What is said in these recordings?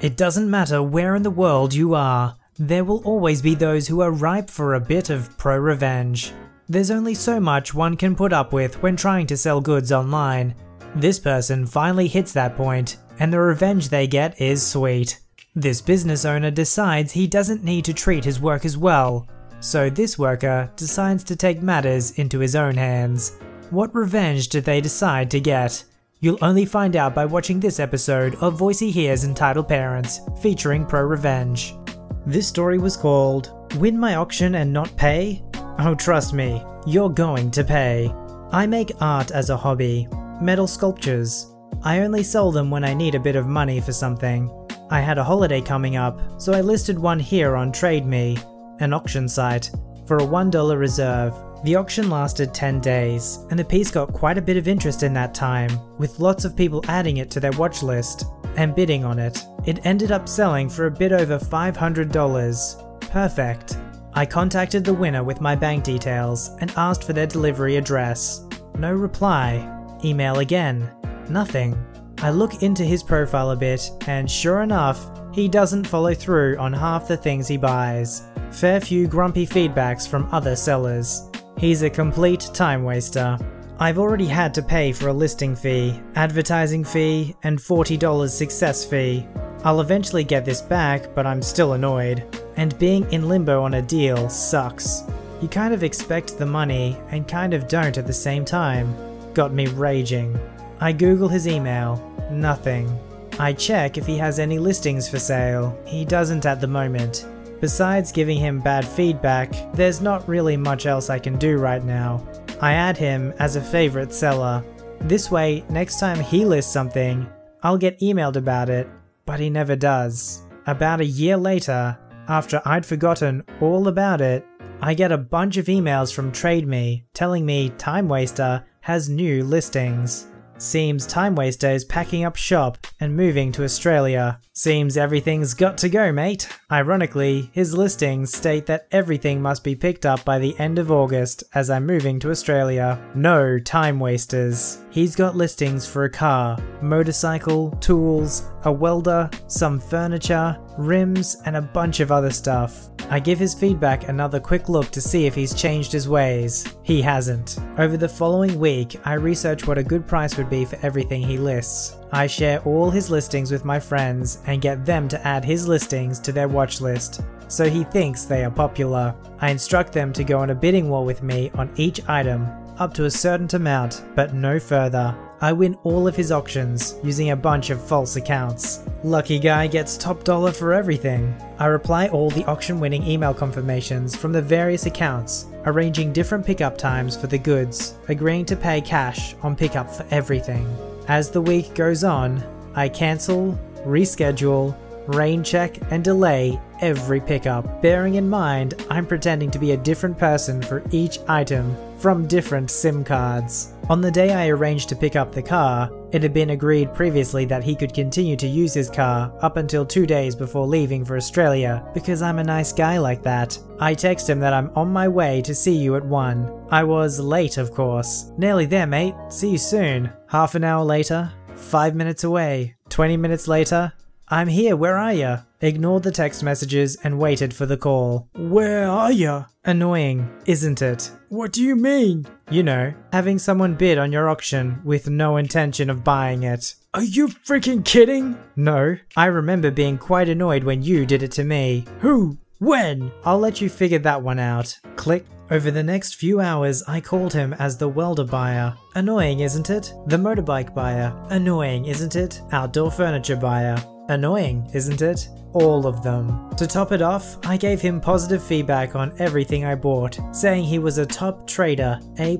It doesn't matter where in the world you are, there will always be those who are ripe for a bit of pro-revenge. There's only so much one can put up with when trying to sell goods online. This person finally hits that point, and the revenge they get is sweet. This business owner decides he doesn't need to treat his workers well, so this worker decides to take matters into his own hands. What revenge did they decide to get? You'll only find out by watching this episode of VoiceyHere's Entitled Parents, featuring ProRevenge. This story was called Win My Auction and Not Pay? Oh, trust me, you're going to pay. I make art as a hobby, metal sculptures. I only sell them when I need a bit of money for something. I had a holiday coming up, so I listed one here on TradeMe, an auction site, for a $1 reserve. The auction lasted 10 days, and the piece got quite a bit of interest in that time, with lots of people adding it to their watch list and bidding on it. It ended up selling for a bit over $500. Perfect. I contacted the winner with my bank details and asked for their delivery address. No reply. Email again. Nothing. I look into his profile a bit, and sure enough, he doesn't follow through on half the things he buys. Fair few grumpy feedbacks from other sellers. He's a complete time waster. I've already had to pay for a listing fee, advertising fee, and $40 success fee. I'll eventually get this back, but I'm still annoyed. And being in limbo on a deal sucks. You kind of expect the money, and kind of don't at the same time. Got me raging. I Google his email. Nothing. I check if he has any listings for sale. He doesn't at the moment. Besides giving him bad feedback, there's not really much else I can do right now. I add him as a favorite seller. This way, next time he lists something, I'll get emailed about it, but he never does. About a year later, after I'd forgotten all about it, I get a bunch of emails from TradeMe telling me Time Waster has new listings. Seems Time Waster is packing up shop and moving to Australia. Seems everything's got to go, mate. Ironically, his listings state that everything must be picked up by the end of August as I'm moving to Australia. No time wasters. He's got listings for a car, motorcycle, tools, a welder, some furniture, rims, and a bunch of other stuff. I give his feedback another quick look to see if he's changed his ways. He hasn't. Over the following week, I research what a good price would be for everything he lists. I share all his listings with my friends and get them to add his listings to their watch list, so he thinks they are popular. I instruct them to go on a bidding war with me on each item, up to a certain amount, but no further. I win all of his auctions using a bunch of false accounts. Lucky guy gets top dollar for everything. I reply all the auction winning email confirmations from the various accounts, arranging different pickup times for the goods, agreeing to pay cash on pickup for everything. As the week goes on, I cancel, reschedule, rain check, and delay every pickup, bearing in mind I'm pretending to be a different person for each item from different SIM cards. On the day I arranged to pick up the car, it had been agreed previously that he could continue to use his car up until 2 days before leaving for Australia, because I'm a nice guy like that. I text him that I'm on my way to see you at 1. I was late, of course. Nearly there, mate. See you soon. Half an hour later, 5 minutes away. 20 minutes later, I'm here, where are ya? Ignored the text messages and waited for the call. Where are ya? Annoying, isn't it? What do you mean? You know, having someone bid on your auction with no intention of buying it. Are you freaking kidding? No, I remember being quite annoyed when you did it to me. Who? When? I'll let you figure that one out. Click. Over the next few hours, I called him as the welder buyer. Annoying, isn't it? The motorbike buyer. Annoying, isn't it? Outdoor furniture buyer. Annoying, isn't it? All of them. To top it off, I gave him positive feedback on everything I bought, saying he was a top trader, A+++.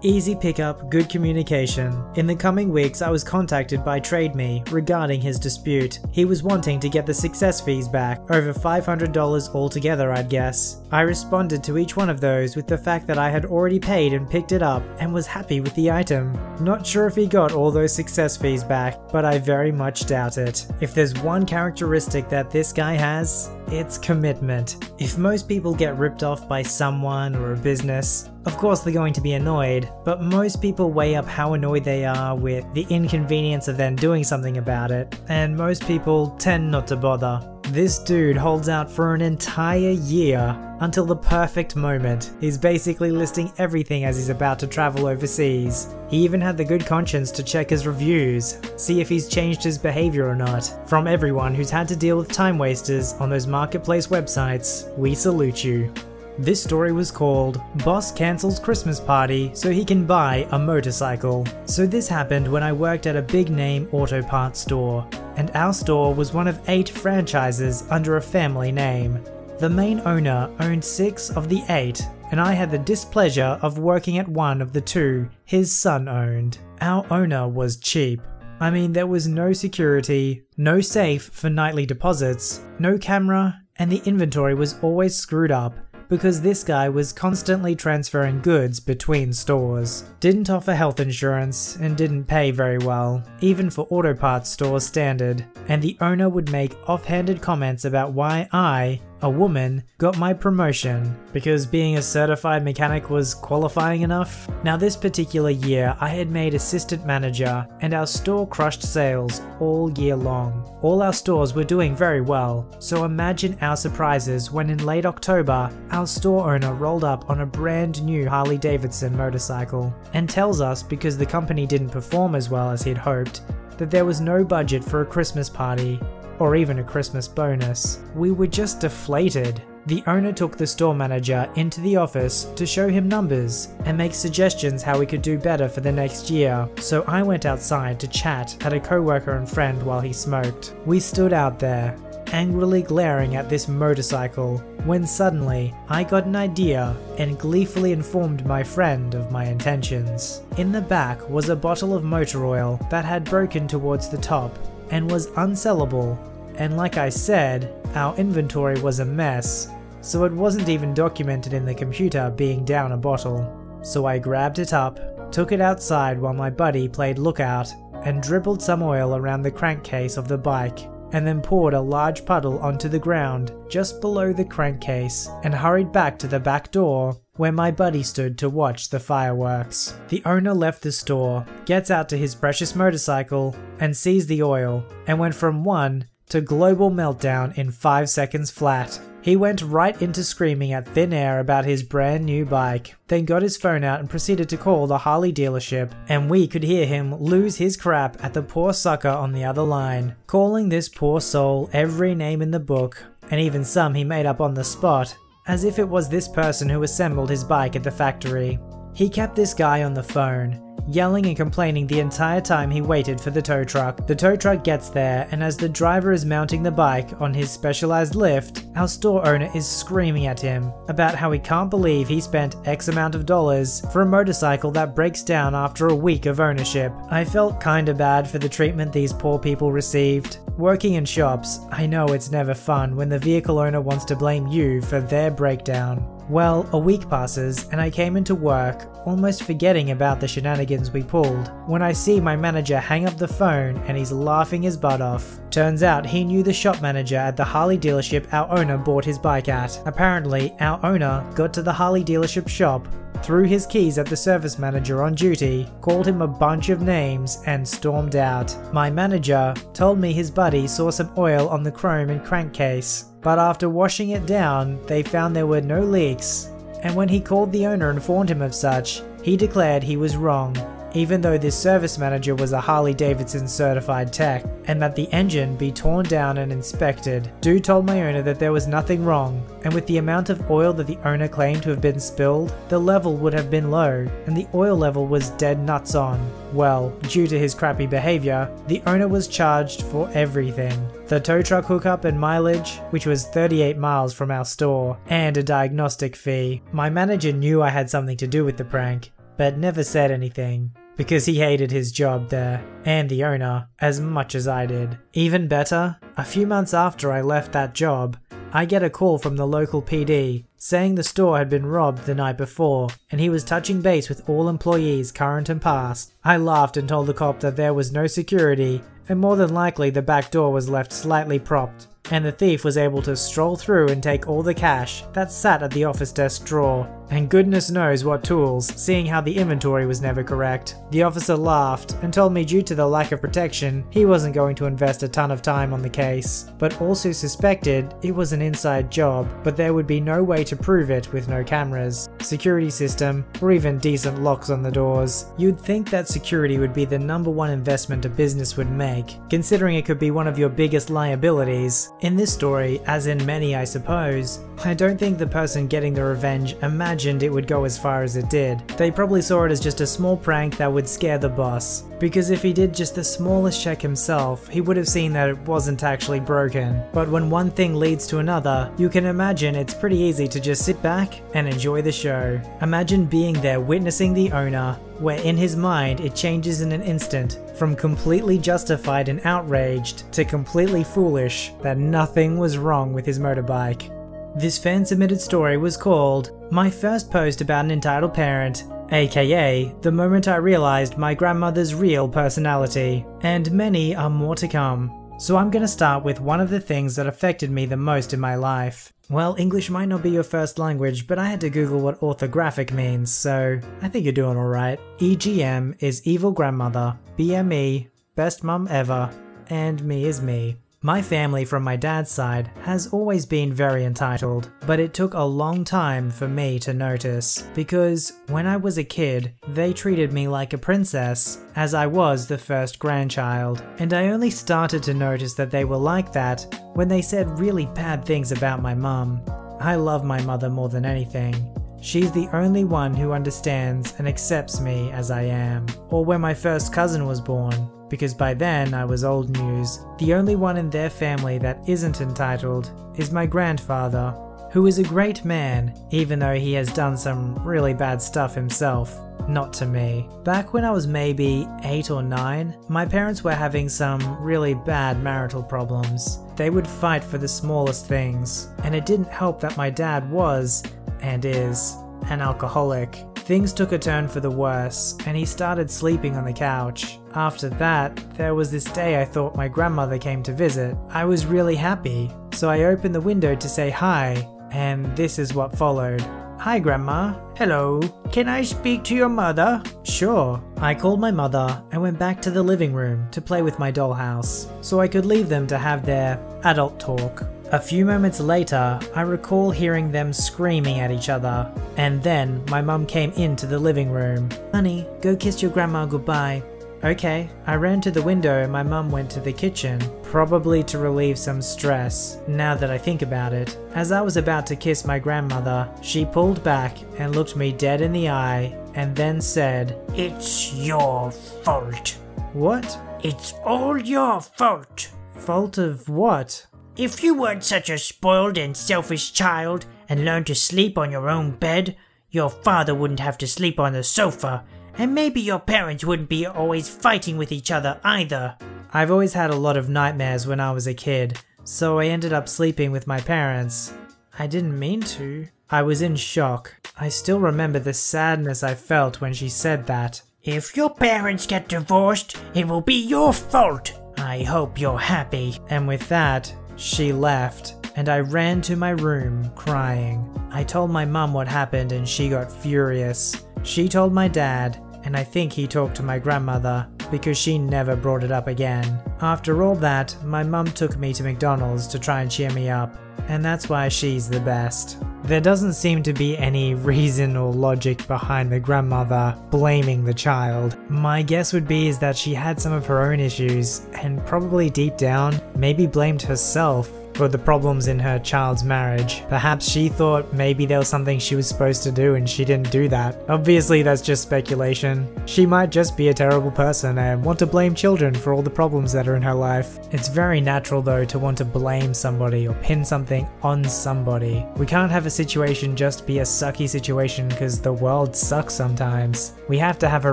Easy pickup, good communication. In the coming weeks, I was contacted by TradeMe regarding his dispute. He was wanting to get the success fees back, over $500 altogether, I'd guess. I responded to each one of those with the fact that I had already paid and picked it up, and and was happy with the item. Not sure if he got all those success fees back, but I very much doubt it. If there's one characteristic that this guy has, it's commitment. If most people get ripped off by someone or a business, of course they're going to be annoyed, but most people weigh up how annoyed they are with the inconvenience of then doing something about it, and most people tend not to bother. This dude holds out for an entire year until the perfect moment. He's basically listing everything as he's about to travel overseas. He even had the good conscience to check his reviews, see if he's changed his behavior or not. From everyone who's had to deal with time wasters on those marketplace websites, we salute you. This story was called Boss Cancels Christmas Party So He Can Buy a Motorcycle. So this happened when I worked at a big name auto parts store, and our store was one of 8 franchises under a family name. The main owner owned 6 of the 8, and I had the displeasure of working at one of the 2 his son owned. Our owner was cheap. I mean, there was no security, no safe for nightly deposits, no camera, and the inventory was always screwed up because this guy was constantly transferring goods between stores. Didn't offer health insurance and didn't pay very well, even for auto parts store standard, and the owner would make offhanded comments about why I, a woman, got my promotion because being a certified mechanic was qualifying enough. Now this particular year I had made assistant manager and our store crushed sales all year long. All our stores were doing very well, so imagine our surprises when in late October our store owner rolled up on a brand new Harley Davidson motorcycle and tells us because the company didn't perform as well as he'd hoped that there was no budget for a Christmas party or even a Christmas bonus. We were just deflated. The owner took the store manager into the office to show him numbers and make suggestions how we could do better for the next year, so I went outside to chat at a coworker and friend while he smoked. We stood out there, angrily glaring at this motorcycle, when suddenly I got an idea and gleefully informed my friend of my intentions. In the back was a bottle of motor oil that had broken towards the top and was unsellable, and like I said, our inventory was a mess, so it wasn't even documented in the computer being down a bottle. So I grabbed it up, took it outside while my buddy played lookout, and dribbled some oil around the crankcase of the bike, and then poured a large puddle onto the ground just below the crankcase and hurried back to the back door where my buddy stood to watch the fireworks. The owner left the store, gets out to his precious motorcycle, and sees the oil, and went from 1 to global meltdown in 5 seconds flat. He went right into screaming at thin air about his brand new bike, then got his phone out and proceeded to call the Harley dealership, and we could hear him lose his crap at the poor sucker on the other line, calling this poor soul every name in the book, and even some he made up on the spot, as if it was this person who assembled his bike at the factory. He kept this guy on the phone, yelling and complaining the entire time he waited for the tow truck. The tow truck gets there, and as the driver is mounting the bike on his specialized lift, our store owner is screaming at him about how he can't believe he spent X amount of dollars for a motorcycle that breaks down after a week of ownership. I felt kinda bad for the treatment these poor people received. Working in shops, I know it's never fun when the vehicle owner wants to blame you for their breakdown. Well, a week passes and I came into work, almost forgetting about the shenanigans we pulled, when I see my manager hang up the phone and he's laughing his butt off. Turns out he knew the shop manager at the Harley dealership our owner bought his bike at. Apparently, our owner got to the Harley dealership shop, threw his keys at the service manager on duty, called him a bunch of names, and stormed out. My manager told me his buddy saw some oil on the chrome and crankcase, but after washing it down, they found there were no leaks, and when he called the owner and informed him of such, he declared he was wrong, even though this service manager was a Harley Davidson certified tech, and that the engine be torn down and inspected. Dude told my owner that there was nothing wrong, and with the amount of oil that the owner claimed to have been spilled, the level would have been low, and the oil level was dead nuts on. Well, due to his crappy behavior, the owner was charged for everything. The tow truck hookup and mileage, which was 38 miles from our store, and a diagnostic fee. My manager knew I had something to do with the prank, but never said anything, because he hated his job there, and the owner, as much as I did. Even better, a few months after I left that job, I get a call from the local PD saying the store had been robbed the night before, and he was touching base with all employees, current and past. I laughed and told the cop that there was no security, and more than likely the back door was left slightly propped, and the thief was able to stroll through and take all the cash that sat at the office desk drawer, and goodness knows what tools, seeing how the inventory was never correct. The officer laughed and told me due to the lack of protection, he wasn't going to invest a ton of time on the case, but also suspected it was an inside job, but there would be no way to prove it with no cameras, security system, or even decent locks on the doors. You'd think that security would be the #1 investment a business would make, considering it could be one of your biggest liabilities. In this story, as in many I suppose, I don't think the person getting the revenge imagined it would go as far as it did. They probably saw it as just a small prank that would scare the boss, because if he did just the smallest check himself, he would have seen that it wasn't actually broken. But when one thing leads to another, you can imagine it's pretty easy to just sit back and enjoy the show. Imagine being there witnessing the owner, where in his mind it changes in an instant from completely justified and outraged to completely foolish that nothing was wrong with his motorbike. This fan-submitted story was called My First Post About an Entitled Parent, aka the moment I realized my grandmother's real personality, and many are more to come. So I'm gonna start with one of the things that affected me the most in my life. Well, English might not be your first language, but I had to Google what orthographic means, so I think you're doing alright. EGM is evil grandmother, BME, best mum ever, and me is me. My family from my dad's side has always been very entitled, but it took a long time for me to notice, because when I was a kid, they treated me like a princess, as I was the first grandchild, and I only started to notice that they were like that when they said really bad things about my mum. I love my mother more than anything. She's the only one who understands and accepts me as I am. Or when my first cousin was born, because by then I was old news. The only one in their family that isn't entitled is my grandfather, who is a great man, even though he has done some really bad stuff himself. Not to me. Back when I was maybe 8 or 9, my parents were having some really bad marital problems. They would fight for the smallest things, and it didn't help that my dad was, and is, an alcoholic. Things took a turn for the worse, and he started sleeping on the couch. After that, there was this day I thought my grandmother came to visit. I was really happy, so I opened the window to say hi, and this is what followed. Hi Grandma. Hello. Can I speak to your mother? Sure. I called my mother and went back to the living room to play with my dollhouse, so I could leave them to have their adult talk. A few moments later, I recall hearing them screaming at each other, and then my mum came into the living room. Honey, go kiss your grandma goodbye. Okay, I ran to the window and my mum went to the kitchen, probably to relieve some stress, now that I think about it. As I was about to kiss my grandmother, she pulled back and looked me dead in the eye, and then said, "It's your fault." What? It's all your fault. Fault of what? If you weren't such a spoiled and selfish child and learned to sleep on your own bed, your father wouldn't have to sleep on the sofa, and maybe your parents wouldn't be always fighting with each other either. I've always had a lot of nightmares when I was a kid, so I ended up sleeping with my parents. I didn't mean to. I was in shock. I still remember the sadness I felt when she said that. If your parents get divorced, it will be your fault. I hope you're happy. And with that, she left, and I ran to my room crying. I told my mum what happened and she got furious. She told my dad, and I think he talked to my grandmother, because she never brought it up again. After all that, my mum took me to McDonald's to try and cheer me up, and that's why she's the best. There doesn't seem to be any reason or logic behind the grandmother blaming the child. My guess would be is that she had some of her own issues, and probably deep down, maybe blamed herself for the problems in her child's marriage. Perhaps she thought maybe there was something she was supposed to do and she didn't do that. Obviously that's just speculation. She might just be a terrible person and want to blame children for all the problems that are in her life. It's very natural though to want to blame somebody or pin something on somebody. We can't have a situation just be a sucky situation because the world sucks sometimes. We have to have a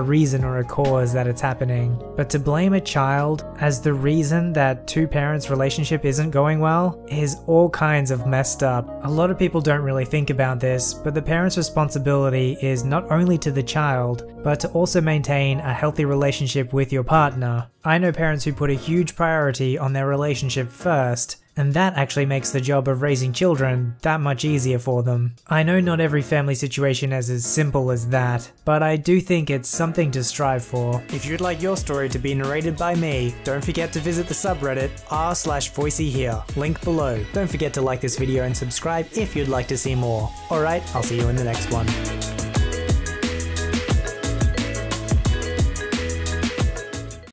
reason or a cause that it's happening. But to blame a child as the reason that two parents' relationship isn't going well is all kinds of messed up. A lot of people don't really think about this, but the parent's responsibility is not only to the child, but to also maintain a healthy relationship with your partner. I know parents who put a huge priority on their relationship first, and that actually makes the job of raising children that much easier for them. I know not every family situation is as simple as that, but I do think it's something to strive for. If you'd like your story to be narrated by me, don't forget to visit the subreddit r/VoiceyHere, link below. Don't forget to like this video and subscribe if you'd like to see more. Alright, I'll see you in the next one.